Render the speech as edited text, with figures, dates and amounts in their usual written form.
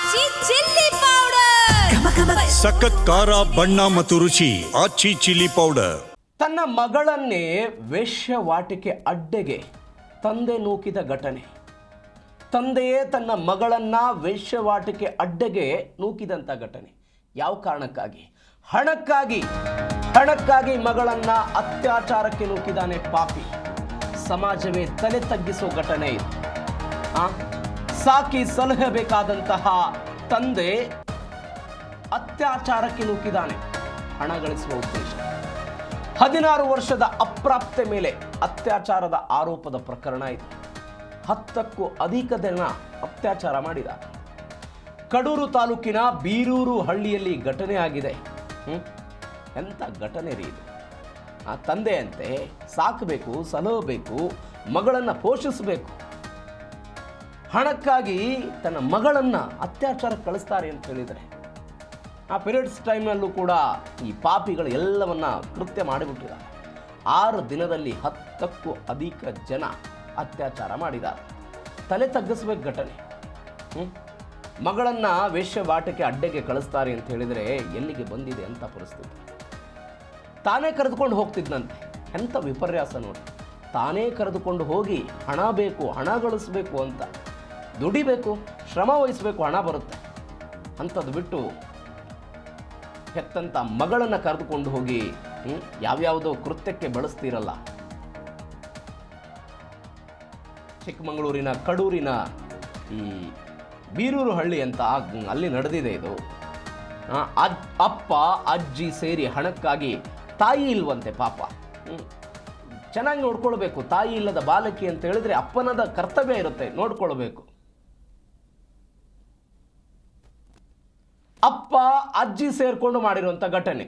ಆಚಿ chilli powder ಸಖತ್ ಖಾರ ಬಣ್ಣ ಮತ್ತು ರುಚಿ ಆಚಿ ಚಿಲ್ಲಿ ಪೌಡರ್. ತನ್ನ ಮಗಳನ್ನೇ ವೇಶ್ಯವಾಟಿಕೆ ಅಡ್ಡೆಗೆ ತಂದೆ ನೂಕಿದ ಘಟನೆ. ತಂದೆಯೇ ತನ್ನ ಮಗಳನ್ನ ವೇಶ್ಯವಾಟಿಕೆ ಅಡ್ಡೆಗೆ ನೂಕಿದಂಥ ಘಟನೆ. ಯಾವ ಕಾರಣಕ್ಕಾಗಿ? ಹಣಕ್ಕಾಗಿ ಮಗಳನ್ನ ಅತ್ಯಾಚಾರಕ್ಕೆ ನೂಕಿದಾನೆ ಪಾಪಿ. ಸಮಾಜವೇ ತಲೆ ತಗ್ಗಿಸೋ ಘಟನೆ ಇದು. ಸಾಕಿ ಸಲಹಬೇಕಾದಂತಹ ತಂದೆ ಅತ್ಯಾಚಾರಕ್ಕೆ ನೂಕಿದಾನೆ ಹಣ ಗಳಿಸುವ ಉದ್ದೇಶ. 16 ವರ್ಷದ ಅಪ್ರಾಪ್ತೆ ಮೇಲೆ ಅತ್ಯಾಚಾರದ ಆರೋಪದ ಪ್ರಕರಣ ಇದೆ. 10ಕ್ಕೂ ಅಧಿಕ ಜನ ಅತ್ಯಾಚಾರ ಮಾಡಿದ. ಕಡೂರು ತಾಲೂಕಿನ ಬೀರೂರು ಹಳ್ಳಿಯಲ್ಲಿ ಘಟನೆ ಆಗಿದೆ. ಎಂಥ ಘಟನೆ ರೀ ಇದು. ಆ ತಂದೆಯಂತೆ ಸಾಕಬೇಕು, ಸಲಹಬೇಕು, ಮಗಳನ್ನು ಪೋಷಿಸಬೇಕು. ಹಣಕ್ಕಾಗಿ ತನ್ನ ಮಗಳನ್ನ ಅತ್ಯಾಚಾರ ಕಳಿಸ್ತಾರೆ ಅಂತ ಹೇಳಿದರೆ, ಆ ಪೀರಿಯಡ್ಸ್ ಟೈಮ್ನಲ್ಲೂ ಕೂಡ ಈ ಪಾಪಿಗಳು ಎಲ್ಲವನ್ನ ಕೃತ್ಯ ಮಾಡಿಬಿಟ್ಟಿದ್ದಾರೆ. 6 ದಿನದಲ್ಲಿ 10ಕ್ಕೂ ಅಧಿಕ ಜನ ಅತ್ಯಾಚಾರ ಮಾಡಿದ್ದಾರೆ. ತಲೆ ತಗ್ಗಿಸ್ಬೇಕು ಘಟನೆ. ಮಗಳನ್ನ ವೇಶ್ಯವಾಟಿಕೆ ಅಡ್ಡೆಗೆ ಕಳಿಸ್ತಾರೆ ಅಂತ ಹೇಳಿದರೆ ಎಲ್ಲಿಗೆ ಬಂದಿದೆ ಅಂತ ಪರಿಸ್ಥಿತಿ. ತಾನೇ ಕರೆದುಕೊಂಡು ಹೋಗ್ತಿದ್ದಂತೆ. ಎಂಥ ವಿಪರ್ಯಾಸ ನೋಡಿ. ತಾನೇ ಕರೆದುಕೊಂಡು ಹೋಗಿ ಹಣ ಬೇಕು, ಹಣ ಗಳಿಸ್ಬೇಕು ಅಂತ ದುಡಿಬೇಕು, ಶ್ರಮ ವಹಿಸಬೇಕು, ಹಣ ಬರುತ್ತೆ. ಅಂಥದ್ದು ಬಿಟ್ಟು ಹೆತ್ತಂಥ ಮಗಳನ್ನು ಕರೆದುಕೊಂಡು ಹೋಗಿ ಯಾವ್ಯಾವುದೋ ಕೃತ್ಯಕ್ಕೆ ಬಳಸ್ತೀರಲ್ಲ. ಚಿಕ್ಕಮಗಳೂರಿನ ಕಡೂರಿನ ಈ ಬೀರೂರು ಹಳ್ಳಿ ಅಂತ ಅಲ್ಲಿ ನಡೆದಿದೆ ಇದು. ಅಪ್ಪ ಅಜ್ಜಿ ಸೇರಿ ಹಣಕ್ಕಾಗಿ, ತಾಯಿ ಇಲ್ವಂತೆ ಪಾಪ. ಚೆನ್ನಾಗಿ ನೋಡ್ಕೊಳ್ಬೇಕು. ತಾಯಿ ಇಲ್ಲದ ಬಾಲಕಿ ಅಂತ ಹೇಳಿದ್ರೆ ಅಪ್ಪನದ ಕರ್ತವ್ಯ ಇರುತ್ತೆ, ನೋಡ್ಕೊಳ್ಬೇಕು. ಅಪ್ಪ ಅಜ್ಜಿ ಸೇರ್ಕೊಂಡು ಮಾಡಿರುವಂಥ ಘಟನೆ.